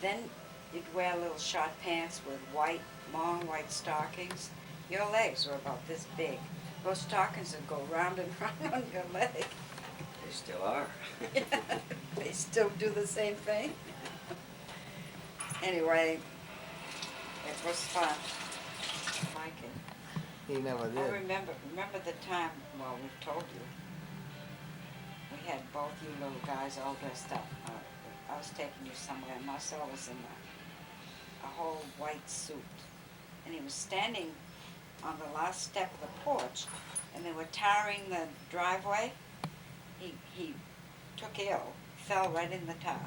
Then you'd wear little short pants with white, long white stockings. Your legs were about this big. Those stockings would go round and round on your leg. They still are. Yeah, they still do the same thing. Anyway, it was fun. I like it. He never I did. remember the time, well, we've told you, we had both you little guys all dressed up. I was taking you somewhere, and Marcel was in a whole white suit. And he was standing on the last step of the porch, and they were tarring the driveway. He took ill, fell right in the tar.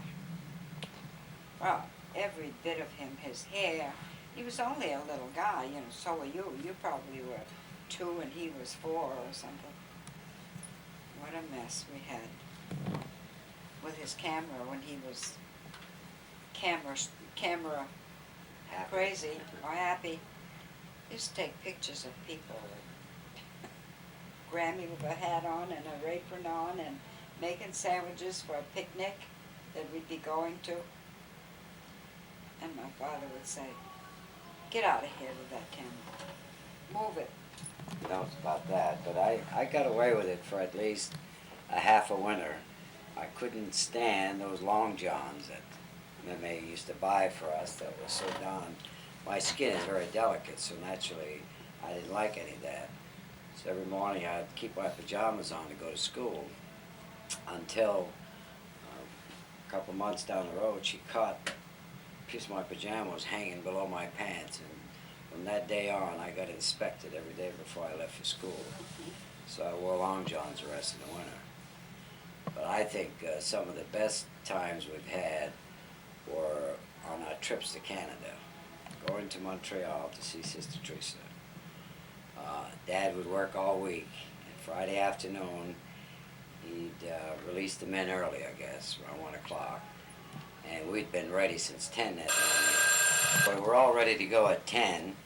Well, every bit of him, his hair. He was only a little guy, you know, so were you. You probably were 2 and he was 4 or something. What a mess we had with his camera when he was camera Happy. crazy or happy. He used to take pictures of people. Grammy with a hat on and a apron on and making sandwiches for a picnic that we'd be going to. And my father would say, "Get out of here with that camera. Move it." You know, it's about that. But I got away with it for at least a half a winter. I couldn't stand those long johns that Meme used to buy for us that was so darn. My skin is very delicate, so naturally I didn't like any of that. So every morning I'd keep my pajamas on to go to school until a couple months down the road she caught a piece of my pajamas hanging below my pants, and from that day on I got inspected every day before I left for school. So I wore long johns the rest of the winter. But I think some of the best times we've had were on our trips to Canada, going to Montreal to see Sister Teresa. Dad would work all week, and Friday afternoon he'd release the men early, I guess, around 1 o'clock, and we'd been ready since 10 that morning. We were all ready to go at 10.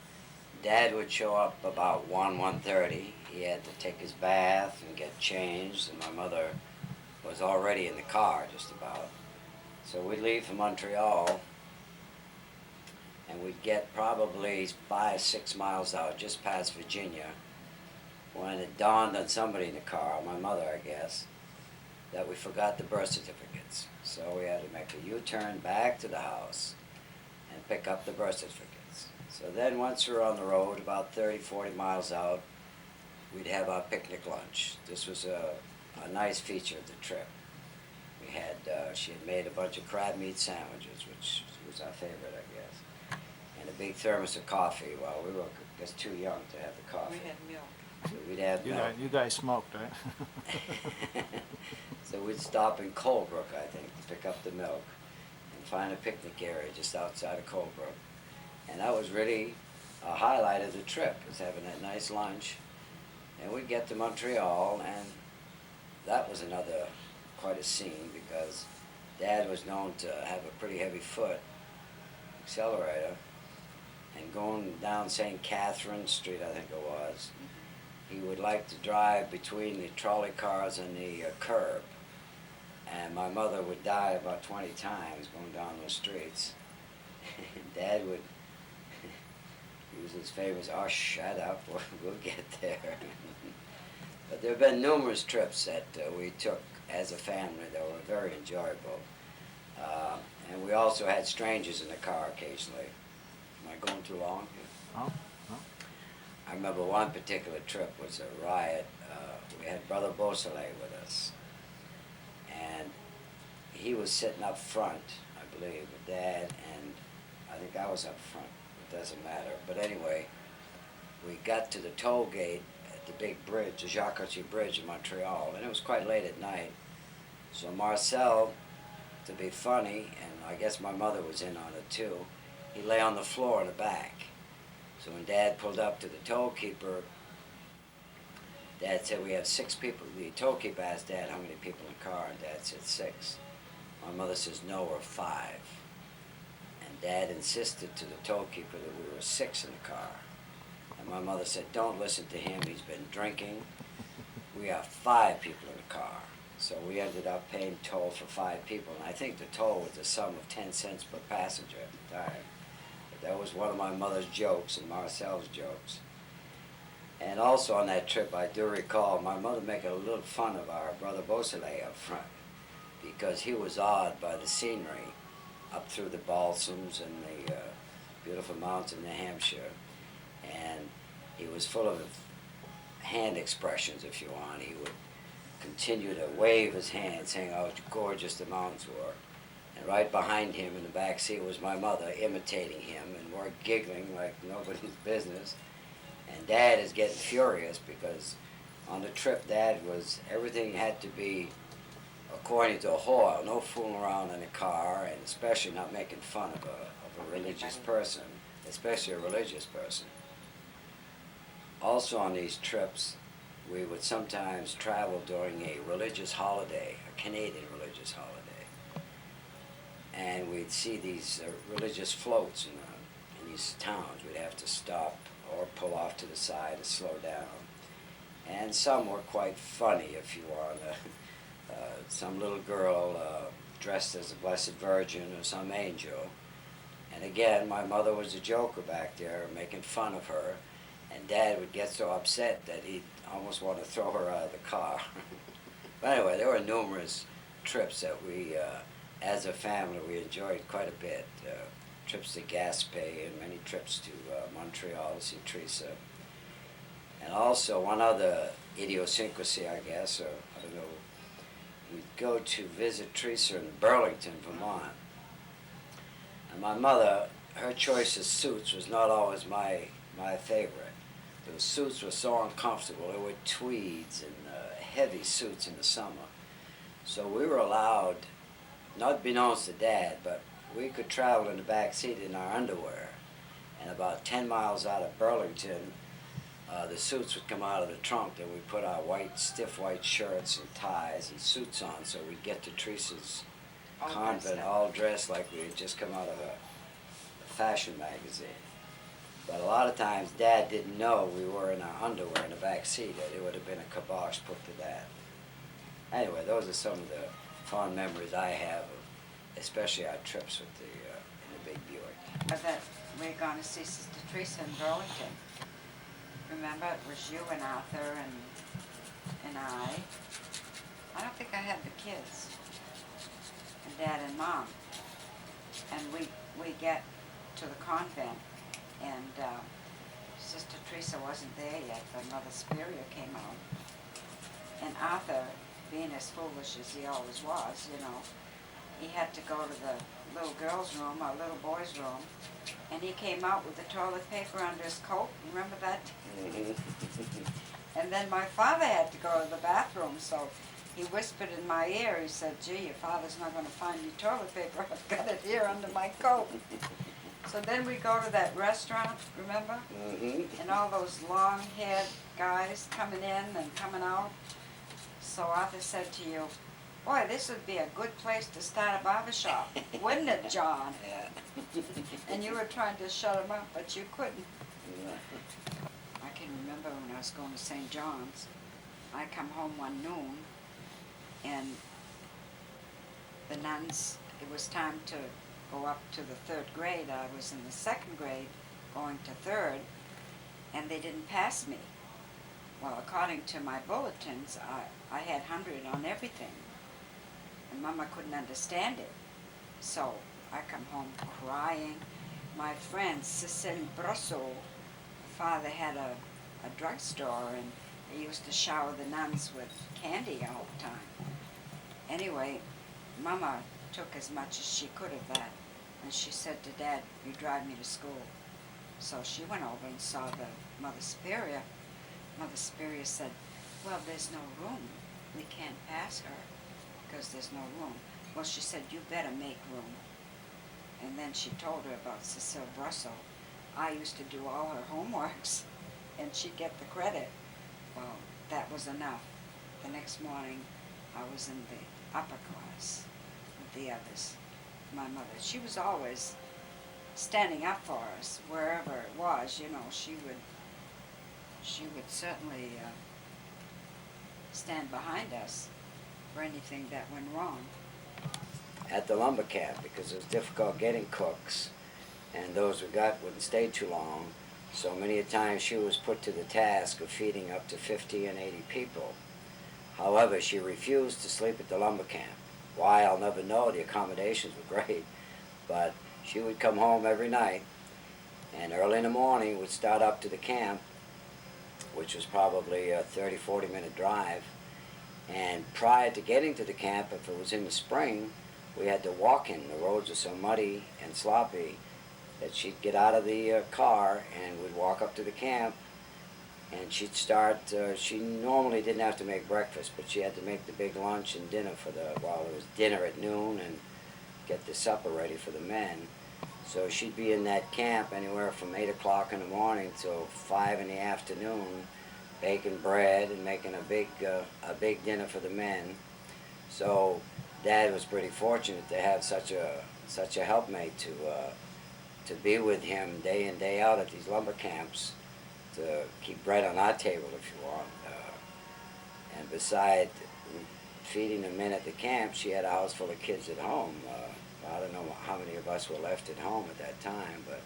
Dad would show up about 1:30. He had to take his bath and get changed, and my mother was already in the car just about. So we'd leave for Montreal, and we'd get probably 5-6 miles out, just past Virginia, when it dawned on somebody in the car, my mother I guess, that we forgot the birth certificates. So we had to make a U-turn back to the house and pick up the birth certificates. So then once we were on the road, about 30-40 miles out, we'd have our picnic lunch. This was a nice feature of the trip. We had, she had made a bunch of crab meat sandwiches, which was our favorite, I guess, and a big thermos of coffee. Well, we were just too young to have the coffee. We had milk. So we'd have milk. You guys smoked, right? So we'd stop in Colebrook, I think, to pick up the milk and find a picnic area just outside of Colebrook. And that was really a highlight of the trip, was having that nice lunch. And we'd get to Montreal, and that was another quite a scene because Dad was known to have a pretty heavy foot accelerator, and going down St. Catherine Street, I think it was, he would like to drive between the trolley cars and the curb, and my mother would die about 20 times going down those streets. Dad would use his famous, "Oh, shut up, we'll get there." But there have been numerous trips that we took as a family that were very enjoyable. And we also had strangers in the car occasionally. Am I going too long? Oh, oh. I remember one particular trip was a riot. We had Brother Beausoleil with us. And he was sitting up front, I believe, with Dad, and I think I was up front. It doesn't matter. But anyway, we got to the toll gate at the big bridge, the Jacques Cartier Bridge in Montreal, and it was quite late at night. So Marcel, to be funny, and I guess my mother was in on it too, he lay on the floor in the back. So when Dad pulled up to the toll keeper, Dad said, "We have 6 people." The toll keeper asked Dad how many people in the car, and Dad said 6. My mother says, "No, we're 5. And Dad insisted to the toll keeper that we were 6 in the car. And my mother said, "Don't listen to him, he's been drinking. We are 5 people in the car." So we ended up paying toll for 5 people, and I think the toll was the sum of 10 cents per passenger at the time. But that was one of my mother's jokes and Marcel's jokes. And also on that trip, I do recall my mother making a little fun of our brother Beausoleil up front, because he was awed by the scenery up through the balsams and the beautiful mountains in New Hampshire. And he was full of hand expressions, if you want. He would continue to wave his hand, saying how gorgeous the mountains were. And right behind him in the back seat was my mother, imitating him, and we're giggling like nobody's business. And Dad is getting furious because on the trip, everything had to be according to Hoyle, no fooling around in the car, and especially not making fun of a religious person, especially a religious person. Also on these trips, we would sometimes travel during a religious holiday, a Canadian religious holiday. And we'd see these religious floats in these towns. We'd have to stop or pull off to the side to slow down. And some were quite funny, if you want. Some little girl dressed as the Blessed Virgin or some angel. And again, my mother was a joker back there, making fun of her. And Dad would get so upset that he'd almost want to throw her out of the car. But anyway, there were numerous trips that we, as a family, we enjoyed quite a bit. Trips to Gaspé and many trips to Montreal to see Teresa. And also one other idiosyncrasy, I guess, or I don't know, we'd go to visit Teresa in Burlington, Vermont. And my mother, her choice of suits was not always my favorite. Those suits were so uncomfortable. They were tweeds and heavy suits in the summer. So we were allowed, not beknownst to Dad, but we could travel in the back seat in our underwear. And about 10 miles out of Burlington, the suits would come out of the trunk, and we'd put our stiff white shirts and ties and suits on, so we'd get to Teresa's convent all dressed like we had just come out of a fashion magazine. But a lot of times Dad didn't know we were in our underwear in the back seat. It would have been a kibosh put to that. Anyway, those are some of the fond memories I have of especially our trips with in the big Buick. But that we're going to see Sister Teresa in Burlington. Remember, it was you and Arthur and I. I don't think I had the kids. And Dad and Mom. And we get to the convent, and Sister Teresa wasn't there yet, but Mother Superior came out. And Arthur, being as foolish as he always was, he had to go to the little girl's room, or little boy's room, and he came out with the toilet paper under his coat. Remember that? And then my father had to go to the bathroom, so he whispered in my ear, he said, "Gee, your father's not going to find your toilet paper. I've got it here under my coat." So then we go to that restaurant, remember? And all those long-haired guys coming in and coming out. So Arthur said to you, "Boy, this would be a good place to start a barbershop, wouldn't it, John?" Yeah. And you were trying to shut him up, but you couldn't. I can remember when I was going to St. John's, I come home one noon, and the nuns, it was time to go up to the 3rd grade. I was in the 2nd grade, going to 3rd, and they didn't pass me. Well, according to my bulletins, I had 100 on everything, and Mama couldn't understand it. So I come home crying. My friend Cecil Brosso, father had a drugstore, and he used to shower the nuns with candy all the time. Anyway, Mama took as much as she could of that, and she said to Dad, "You drive me to school." So she went over and saw the Mother Superior. Mother Superior said, "Well, there's no room. We can't pass her because there's no room." Well, she said, "You better make room." And then she told her about Cecile Brussel. I used to do all her homeworks, and she'd get the credit. Well, that was enough. The next morning, I was in the upper class with the others. My mother, she was always standing up for us wherever it was. She would certainly stand behind us. for anything that went wrong. At the lumber camp, because it was difficult getting cooks, and those we got wouldn't stay too long. So many a time she was put to the task of feeding up to 50 and 80 people. However, she refused to sleep at the lumber camp. Why, I'll never know. The accommodations were great. But she would come home every night, and early in the morning would start up to the camp, which was probably a 30, 40-minute drive. And prior to getting to the camp, if it was in the spring, we had to walk in. The roads were so muddy and sloppy that she'd get out of the car and we'd walk up to the camp, and she'd start, she normally didn't have to make breakfast, but she had to make the big lunch and dinner while it was dinner at noon, and get the supper ready for the men. So she'd be in that camp anywhere from 8 o'clock in the morning till 5 in the afternoon, baking bread and making a big dinner for the men. So Dad was pretty fortunate to have such a helpmate to be with him day in, day out at these lumber camps, to keep bread on our table, if you want. And beside feeding the men at the camp, she had a house full of kids at home. I don't know how many of us were left at home at that time, but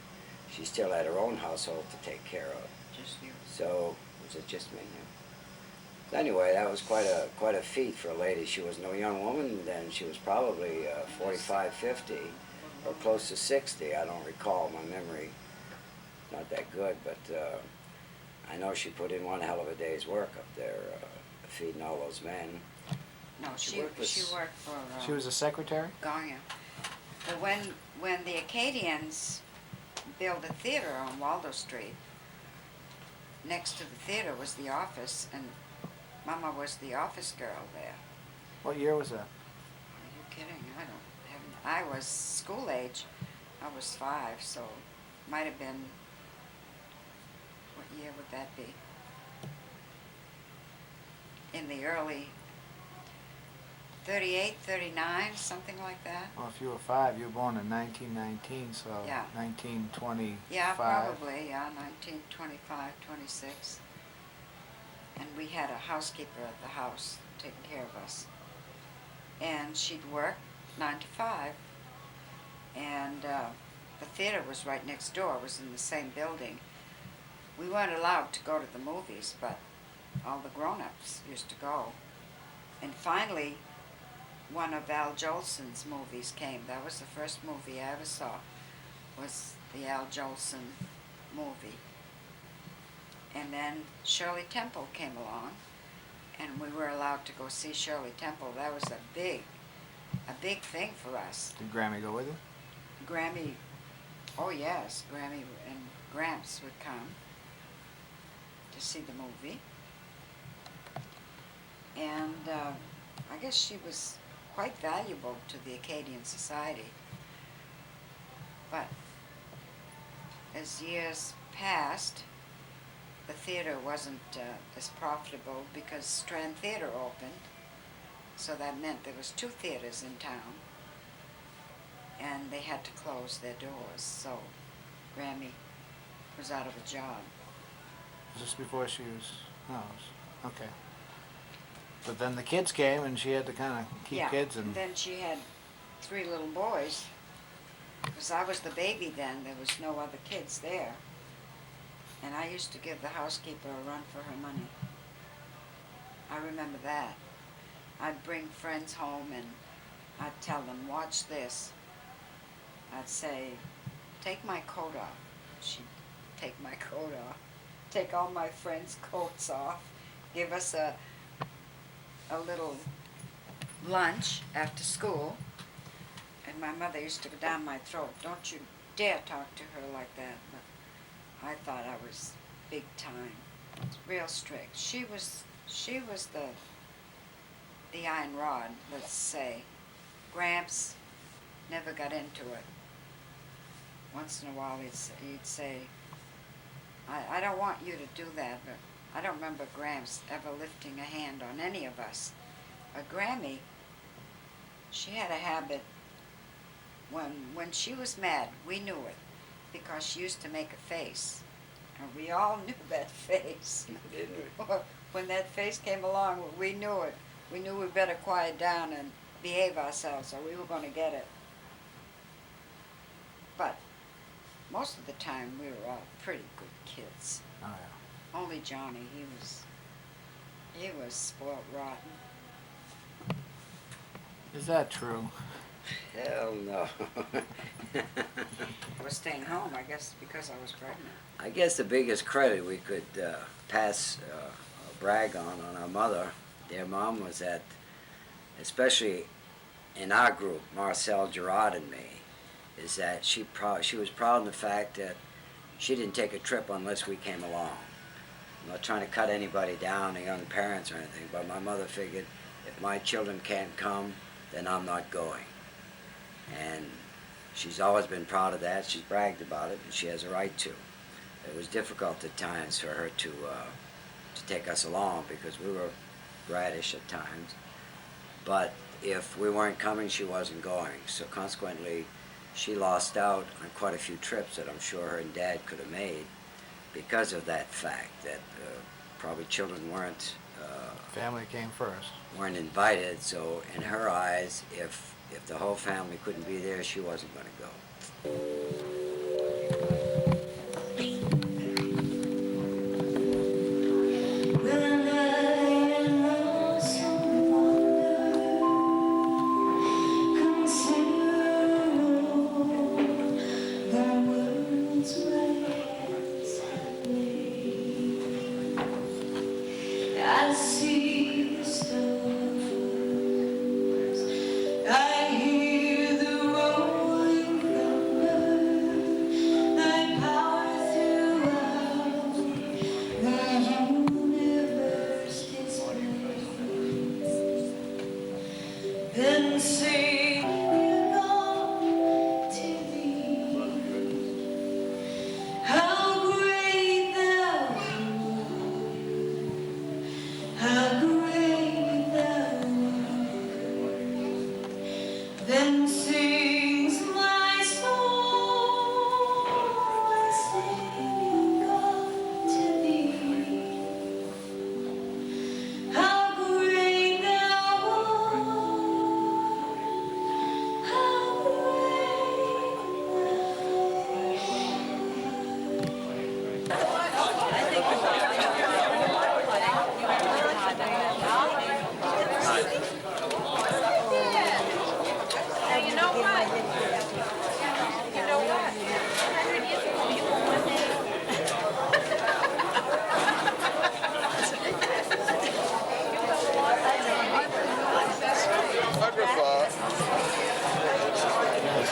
she still had her own household to take care of. Just you. So, was it just me? Yeah. So anyway, that was quite a feat for a lady. She was no young woman then. She was probably 45, 50, or close to 60. I don't recall. My memory not that good, but I know she put in one hell of a day's work up there, feeding all those men. No, She she worked with- worked for She was a secretary? Ganya. But when the Acadians built a theater on Waldo Street, next to the theater was the office, and Mama was the office girl there. What year was that? Are you kidding? I was school age. I was 5, so might have been, what year would that be? In the early 38, 39, something like that. Well, if you were 5, you were born in 1919, so Yeah. 1925. Yeah, probably, yeah, 1925, 26. And we had a housekeeper at the house taking care of us. And she'd work 9 to 5. And the theater was right next door, it was in the same building. We weren't allowed to go to the movies, but all the grown-ups used to go. And finally, one of Al Jolson's movies came. That was the first movie I ever saw, was the Al Jolson movie. And then Shirley Temple came along, and we were allowed to go see Shirley Temple. That was a big thing for us. Did Grammy go with you? Grammy, oh yes, Grammy and Gramps would come to see the movie. And I guess she was quite valuable to the Acadian Society. But as years passed, the theater wasn't as profitable because Strand Theater opened, so that meant there was 2 theaters in town, and they had to close their doors, so Grammy was out of a job. Was this before she was... No, it was... Okay. But then the kids came, and she had to kind of keep kids and... then she had 3 little boys. Because I was the baby then, there was no other kids there. And I used to give the housekeeper a run for her money. I remember that. I'd bring friends home and I'd tell them, watch this. I'd say, take my coat off. She'd take my coat off, take all my friends' coats off, give us a little lunch after school, and my mother used to go down my throat, don't you dare talk to her like that. But I thought I was big time, real strict. She was the iron rod, let's say. Gramps never got into it. Once in a while he'd say, I don't want you to do that, but I don't remember Gramps ever lifting a hand on any of us. But Grammy, she had a habit, when she was mad, we knew it, because she used to make a face. And we all knew that face. Didn't we? When that face came along, we knew it. we knew we better quiet down and behave ourselves, or we were going to get it. But most of the time, we were all pretty good kids. Oh, yeah. Only Johnny, he was spoiled rotten. Is that true? Hell no. I was staying home, I guess, because I was pregnant. I guess the biggest credit we could brag on our mother, their mom, was that, especially in our group, Marcel, Gerard, and me, is that she was proud of the fact that she didn't take a trip unless we came along. I'm not trying to cut anybody down, the young parents or anything, but my mother figured if my children can't come, then I'm not going. And she's always been proud of that. She's bragged about it, and she has a right to. It was difficult at times for her to take us along because we were brattish at times. But if we weren't coming, she wasn't going. So consequently, she lost out on quite a few trips that I'm sure her and Dad could have made because of that fact that probably children weren't Family came first. weren't invited. So in her eyes, if the whole family couldn't be there, she wasn't going to go.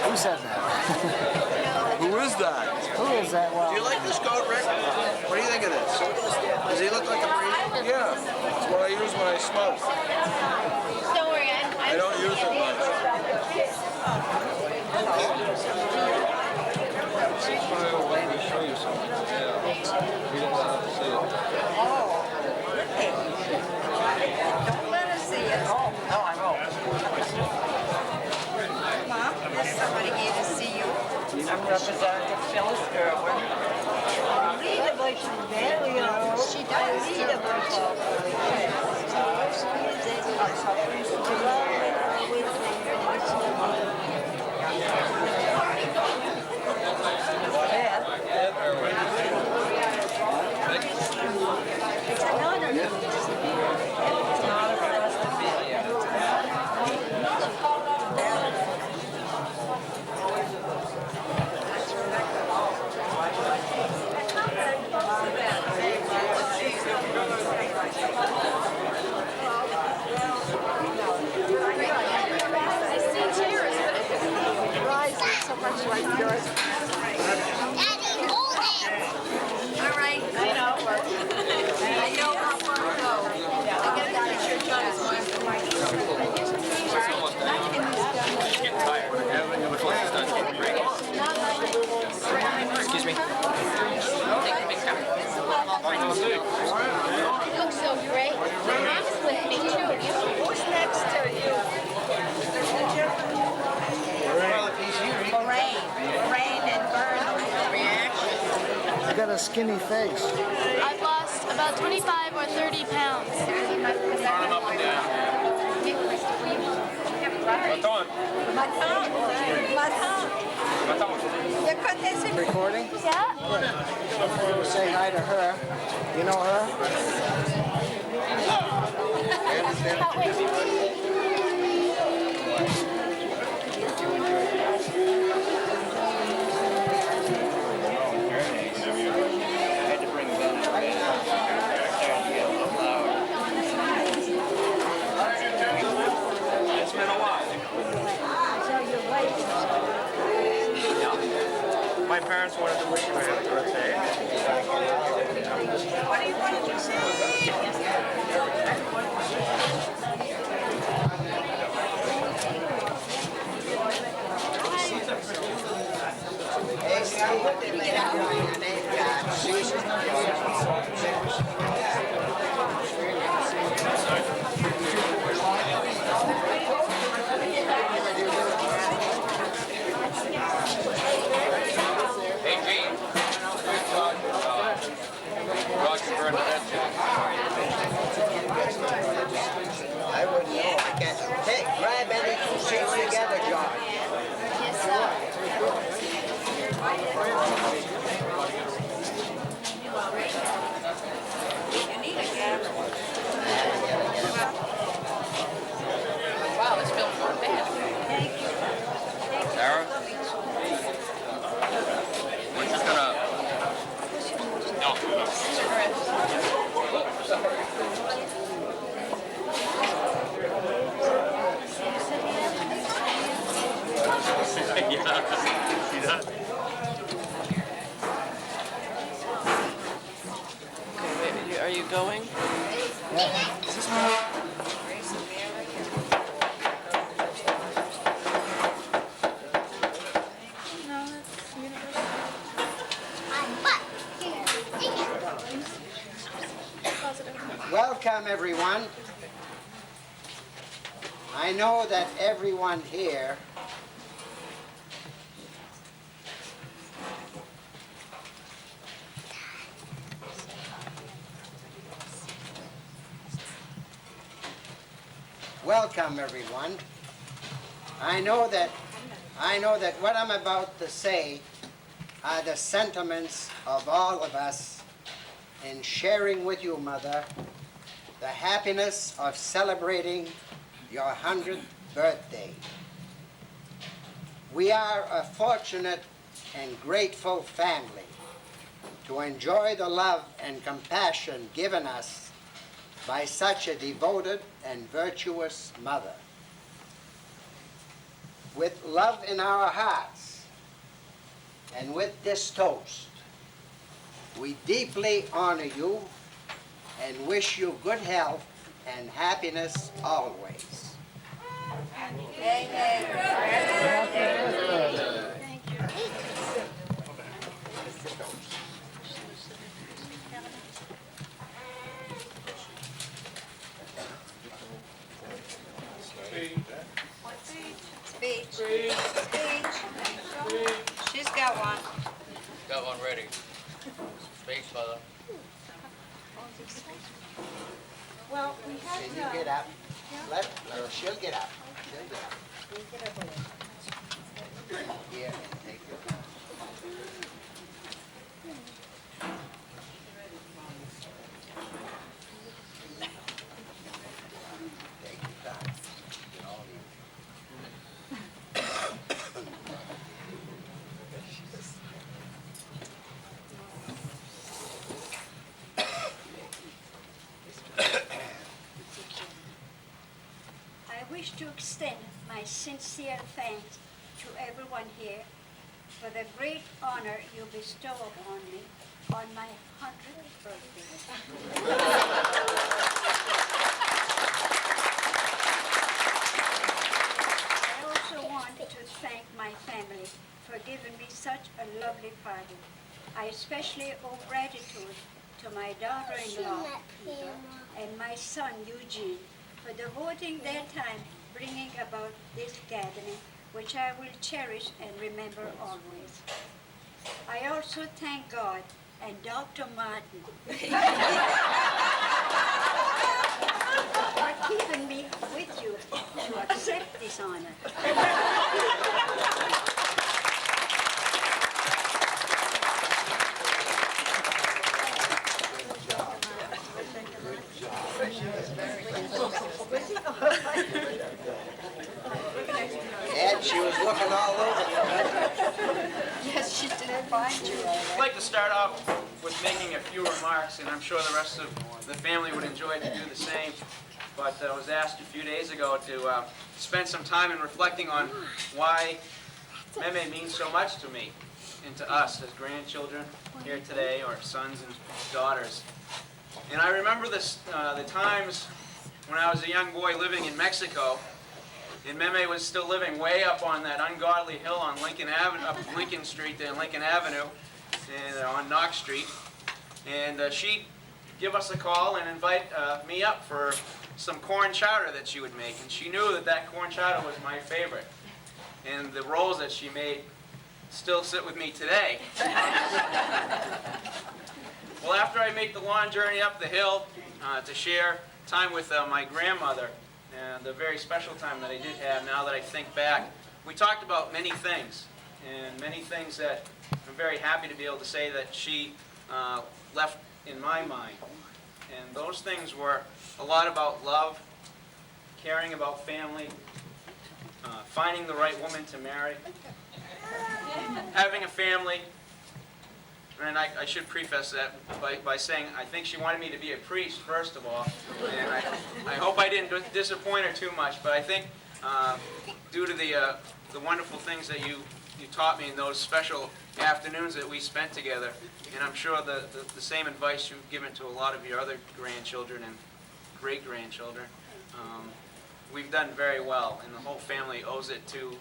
Who said that? Who is that? Who is that? Well, Do you like this coat, Rick? What do you think of this? Does he look like a breed? Yeah. It's what I use when I smoke. Don't worry, I don't use it much. My old lady show you something. Yeah. You don't have to see it. Oh, hey. Don't let us see it. Oh, no, I won't. Mom, there's somebody here to see you. I'm Representative Phyllis Gerwin. She does. Excuse me. You look so great. My mom's with me too. Who's next to you? Lorraine and Vern. Reaction. you got a skinny face. I've lost about 25 or 30 pounds. Arm up and down. Maton. Maton. Maton. You connaissez? Recording? Yeah. Say hi to her. You know her? It's been a while. My parents wanted to wish you a happy birthday. Hey, Gene. Roger Bernadette. I wouldn't know. I can't. Hey, grab any two seats together, John. Yes, sir. You need a gavel. Wow, this film's going fast. Thank you. Thank you Sarah? for coming so We're just gonna. Okay, wait, are you going? Grace America. No, that's universal. Welcome, everyone. I know that everyone here welcome, everyone. I know that what I'm about to say are the sentiments of all of us in sharing with you, Mother, the happiness of celebrating your 100th birthday. We are a fortunate and grateful family to enjoy the love and compassion given us by such a devoted and virtuous mother. With love in our hearts and with this toast, we deeply honor you and wish you good health and happiness always. Speech. Speech. She's got one. Got one ready. Space, mother. Well, we Can you get up? She'll get up. She'll get up. Here, take your time. Take your time. All you. I wish to extend my sincere thanks to everyone here for the great honor you bestow upon me on my 100th birthday. I also want to thank my family for giving me such a lovely party. I especially owe gratitude to my daughter-in-law, Eva, and my son, Eugene, for devoting their time bringing about this gathering, which I will cherish and remember always. I also thank God and Dr. Martin keeping me with you to accept this honor. And she was looking all over. Yes, she did find you. I'd like to start off with making a few remarks, and I'm sure the rest of the family would enjoy to do the same. But I was asked a few days ago to spend some time in reflecting on why Meme means so much to me and to us as grandchildren here today, or sons and daughters. And I remember the times when I was a young boy living in Mexico, and Meme was still living way up on that ungodly hill on Lincoln Avenue, up Lincoln Street there, Lincoln Avenue, and on Knox Street. And she'd give us a call and invite me up for some corn chowder that she would make. And she knew that that corn chowder was my favorite. And the rolls that she made still sit with me today. Well, after I make the long journey up the hill to share time with my grandmother, and the very special time that I did have, now that I think back, we talked about many things, and many things that I'm very happy to be able to say that she left in my mind. And those things were a lot about love, caring about family, finding the right woman to marry, having a family. And I should preface that by saying I think she wanted me to be a priest, first of all. And I hope I didn't disappoint her too much, but I think due to the wonderful things that you taught me in those special afternoons that we spent together, and I'm sure the same advice you've given to a lot of your other grandchildren and great-grandchildren, we've done very well, and the whole family owes it to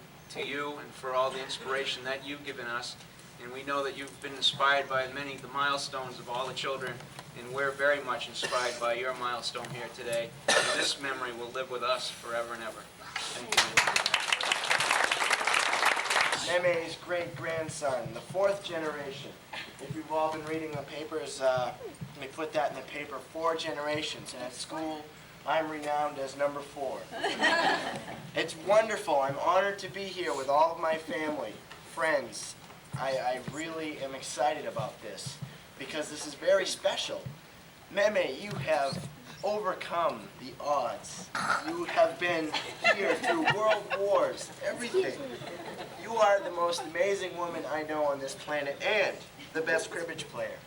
you and for all the inspiration that you've given us. And we know that you've been inspired by many of the milestones of all the children, and we're very much inspired by your milestone here today. And this memory will live with us forever and ever. Thank you. Meme's great-grandson, the 4th generation. If you've all been reading the papers, they put that in the paper, 4 generations. And at school, I'm renowned as number 4. It's wonderful. I'm honored to be here with all of my family, friends. I really am excited about this because this is very special. Meme, you have overcome the odds. You have been here through world wars, everything. You are the most amazing woman I know on this planet and the best cribbage player.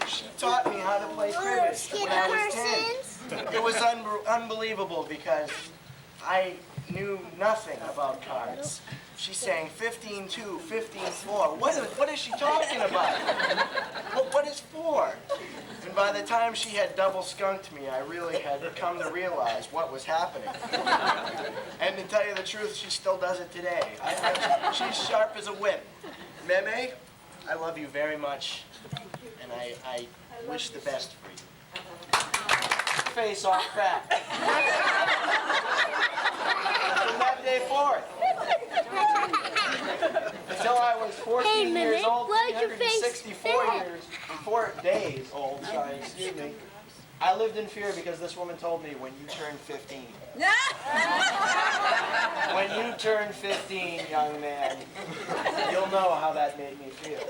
She taught me how to play cribbage when I was 10. It was unbelievable because I knew nothing about cards. She sang 15-2, 15-4. What is she talking about? What is 4? And by the time she had double skunked me, I really had come to realize what was happening. And to tell you the truth, she still does it today. She's sharp as a whip. Meme, I love you very much, and I wish the best for you. Face off fat. From that day forth. Until I was 14 years old, 364 days old, sorry, excuse me. I lived in fear because this woman told me, when you turn 15. When you turn 15, young man, you'll know how that made me feel.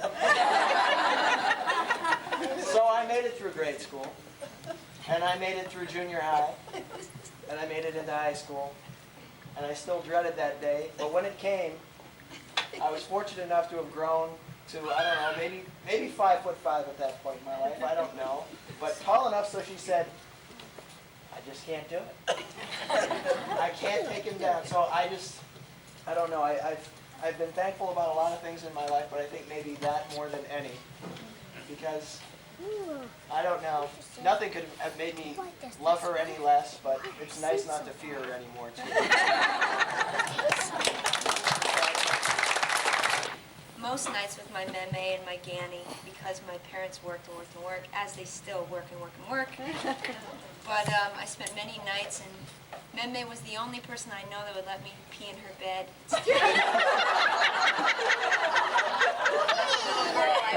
So I made it through grade school. And I made it through junior high, and I made it into high school, and I still dreaded that day. But when it came, I was fortunate enough to have grown to, I don't know, maybe 5'5" at that point in my life. I don't know, but tall enough so she said, "I just can't do it. I can't take him down." So I don't know. I've been thankful about a lot of things in my life, but I think maybe that more than any, because I don't know. Nothing could have made me love her any less, but it's nice not to fear her anymore, too. Most nights with my meme and my Ganny, because my parents worked and worked and worked, as they still work and work and work. But I spent many nights and Meme was the only person I know that would let me pee in her bed. I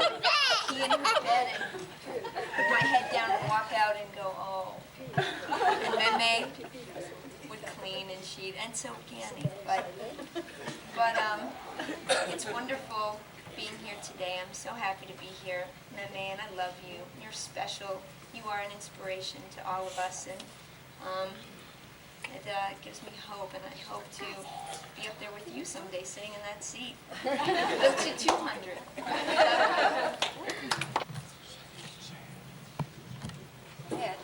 would pee in her bed and put my head down and walk out and go, oh. And Meme would clean and she'd, and so would Ganny. But it's wonderful being here today. I'm so happy to be here, Meme, and I love you. You're special. You are an inspiration to all of us, and it gives me hope, and I hope to be up there with you someday, sitting in that seat. Live to 200. Yeah.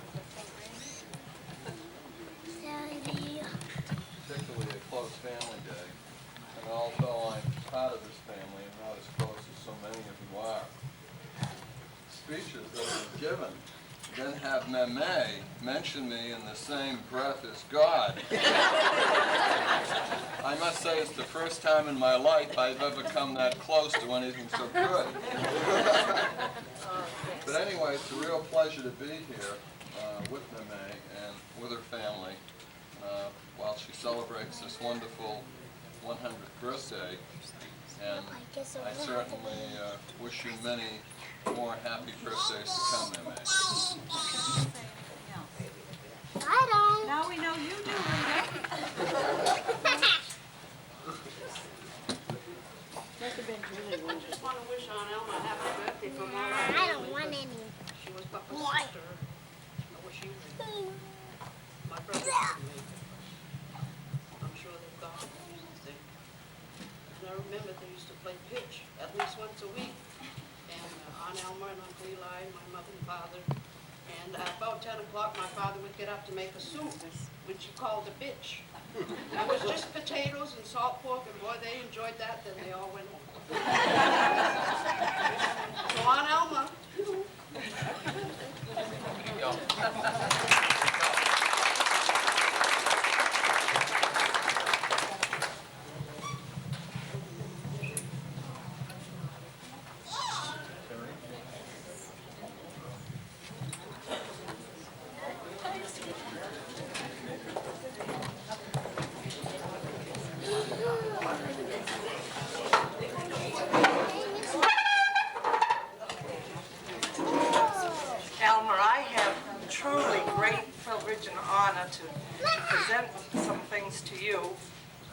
Particularly a close family day, and although I'm part of this family and not as close as so many of you are, speeches that have been given then have Meme mention me in the same breath as God. I must say it's the first time in my life I've ever come that close to anything so good. But anyway, it's a real pleasure to be here with Meme and with her family while she celebrates this wonderful 100th birthday. And I certainly wish you many more happy birthdays to come, Meme. I don't. Now we know you do, Rita. I just want to wish Aunt Alma a happy birthday from all our I family. don't want any. She was Papa's Why? sister. I wish you my brother. I'm sure they've gone. And I remember they used to play pitch at least once a week. And Aunt Alma and Uncle Eli, my mother and father. And about 10 o'clock, my father would get up to make a soup, which he called a bitch. It was just potatoes and salt pork, and boy, they enjoyed that, then they all went home. So Aunt Alma. Alma, I have truly great privilege and honor to present some things to you.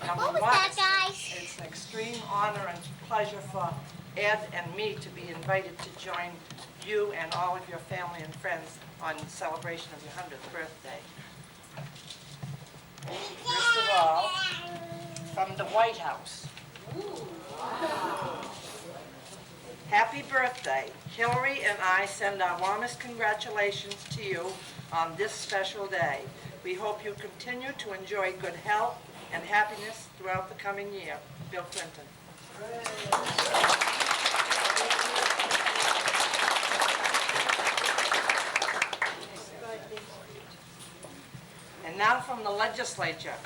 Number What was one, that, guys? it's an extreme honor and pleasure for Ed and me to be invited to join you and all of your family and friends on celebration of your 100th birthday. First of all, from the White House. Happy birthday. Hillary and I send our warmest congratulations to you on this special day. We hope you continue to enjoy good health and happiness throughout the coming year. Bill Clinton. And now from the legislature.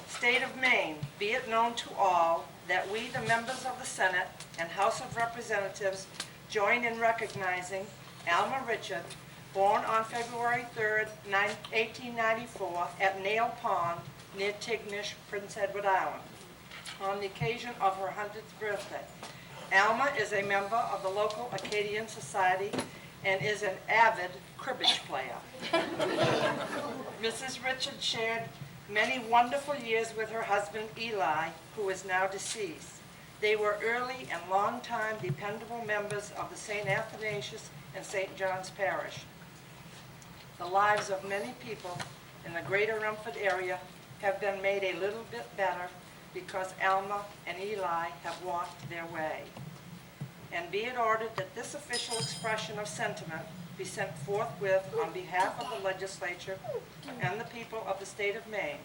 State of Maine, be it known to all that we, the members of the Senate and House of Representatives, join in recognizing Alma Richard, born on February 3rd, 1894, at Nail Pond, near Tignish, Prince Edward Island, on the occasion of her 100th birthday. Alma is a member of the local Acadian Society and is an avid cribbage player. Mrs. Richard shared many wonderful years with her husband Eli, who is now deceased. They were early and long-time dependable members of the St. Athanasius and St. John's Parish. The lives of many people in the greater Rumford area have been made a little bit better because Alma and Eli have walked their way. And be it ordered that this official expression of sentiment be sent forthwith on behalf of the legislature and the people of the state of Maine,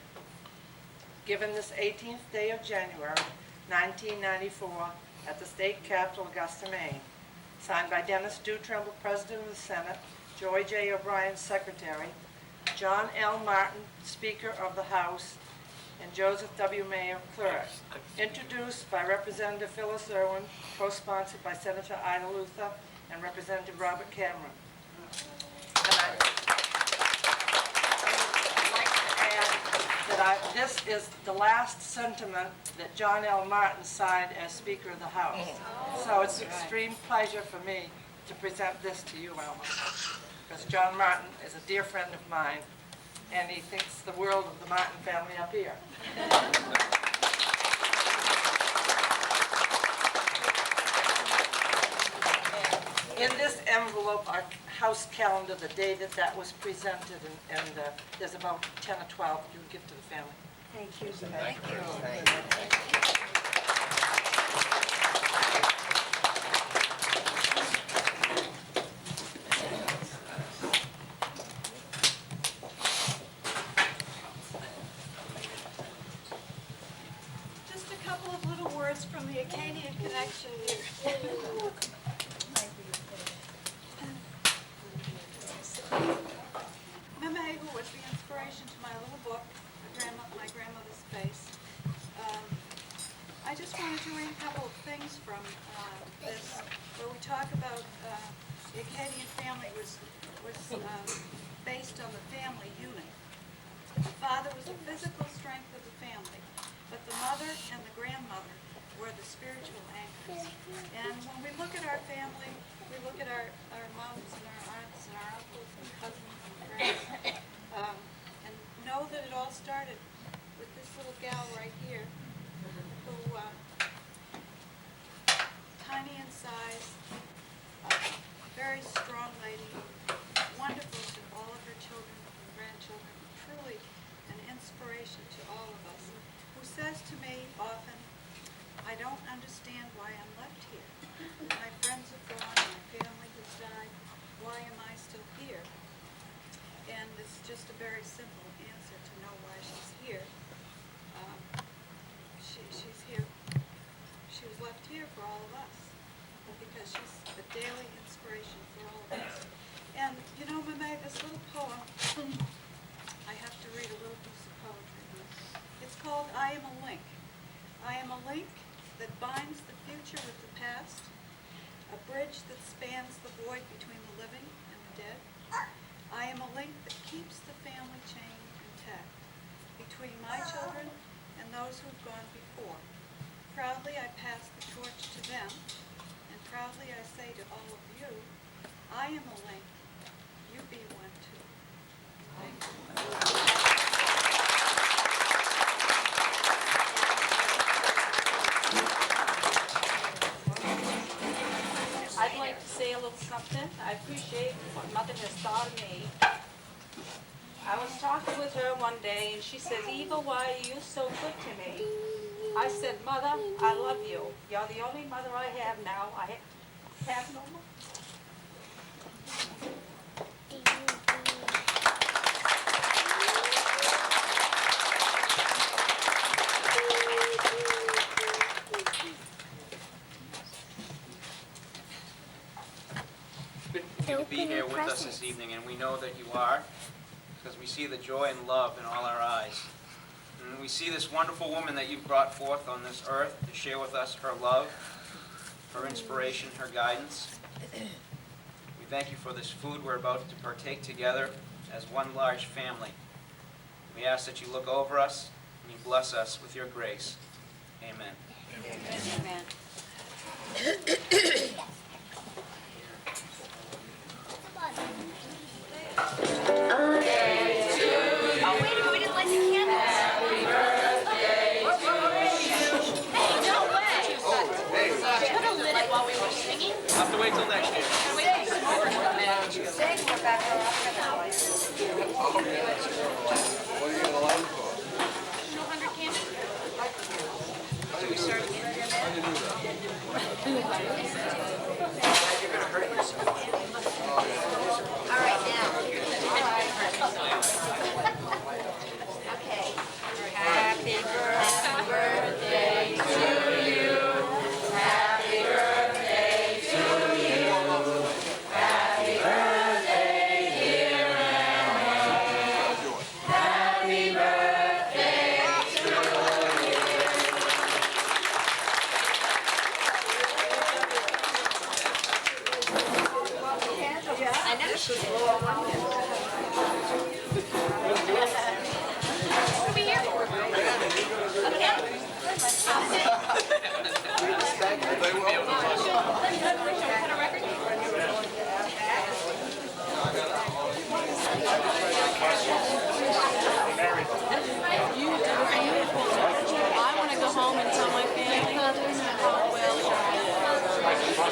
given this 18th day of January, 1994, at the state capitol, Augusta, Maine. Signed by Dennis Dutrimble, President of the Senate, Joy J. O'Brien, Secretary, John L. Martin, Speaker of the House, and Joseph W. Mayer, Clerk. Introduced by Representative Phyllis Irwin, co-sponsored by Senator Ida Luther and Representative Robert Cameron. And I'd like to add this is the last sentiment that John Alma signed as Speaker of the House. So it's an extreme pleasure for me to present this to you, Alma, because John Martin is a dear friend of mine, and he thinks the world of the Martin family up here. In this envelope, our house calendar, the day that was presented, and there's about 10 or 12 you give to the family. Thank you. Thank you. Just a couple of little words from the Acadian connection here. Meme, who was the inspiration to my little book, My Grandmother's Face. I just wanted to read a couple of things from this, where we talk about the Acadian family was based on the family unit. The father was the physical strength of the family, but the mother and the grandmother were the spiritual anchors. And when we look at our family, we look at our moms and our aunts and our uncles and cousins and friends, and know that it all started with this little gal right here, who, tiny in size, very strong lady, wonderful to all of her children and grandchildren, truly an inspiration to all of us, who says to me often, I don't understand why I'm left here. My friends have gone, my family has died, why am I still here? And it's just a very simple answer to know why she's here. She's here, she was left here for all of us, because she's a daily inspiration for all of us. And, you know, Mame, this little poem, I have to read a little piece of poetry. It's called I Am a Link. I am a link that binds the future with the past, a bridge that spans the void between the living and the dead. I am a link that keeps the family chain intact between my children and those who've gone before. Proudly I pass the torch to them, and proudly I say to all of you, I am a link, you be one too. Thank you. I'd like to say a little something. I appreciate what Mother has thought of me. I was talking with her one day, and she says, Eva, why are you so good to me? I said, Mother, I love you. You're the only mother I have now. I have no more. To be here with us this evening, and we know that you are, because we see the joy and love in all our eyes. And we see this wonderful woman that you've brought forth on this earth to share with us her love, her inspiration, her guidance. We thank you for this food we're about to partake together as one large family. We ask that you look over us and you bless us with your grace. Amen. Amen. Oh, wait a minute, we didn't light the candles. Hey, no way. You could have lit it while we were singing. We'll have to wait till next year. Saying we're back on What are you gonna light for? 200 candles. So we start again. You're going to hurt yourself. All right, now. Okay. Happy birthday to you. Happy birthday to you. Happy birthday, dear Emma. Happy birthday to you.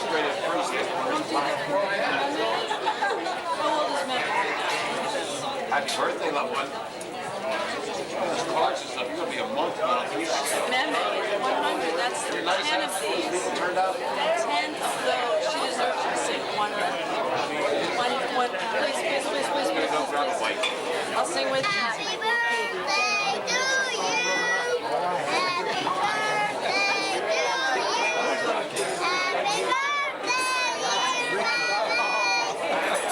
illustrated priest at one time. Happy birthday, loved one. This cards and stuff, you're gonna be a month now. Memories, 100, that's 10 of these. 10 of those. She deserves to sing one. Please. I'll sing with you. Happy birthday to you. Happy birthday to you. Happy birthday,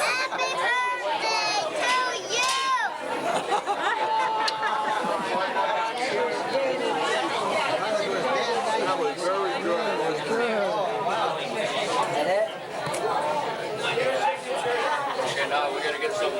Happy birthday to you. That was very good. Okay, now we're gonna get some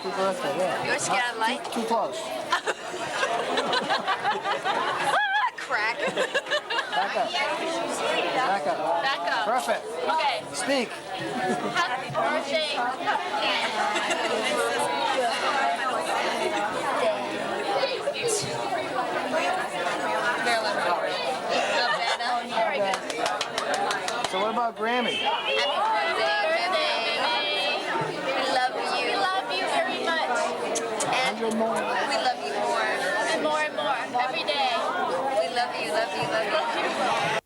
happy birthday, yeah. You want to get out of light? Too close. Crack. Back up. Back up. Back up. Perfect. Okay. Speak. Happy birthday. Marilyn Monroe. Very good. So what about Grammy? Happy birthday, baby. We love you. We love you very much. And 100 more. we love you more. And more every day. We love you, love you, love you.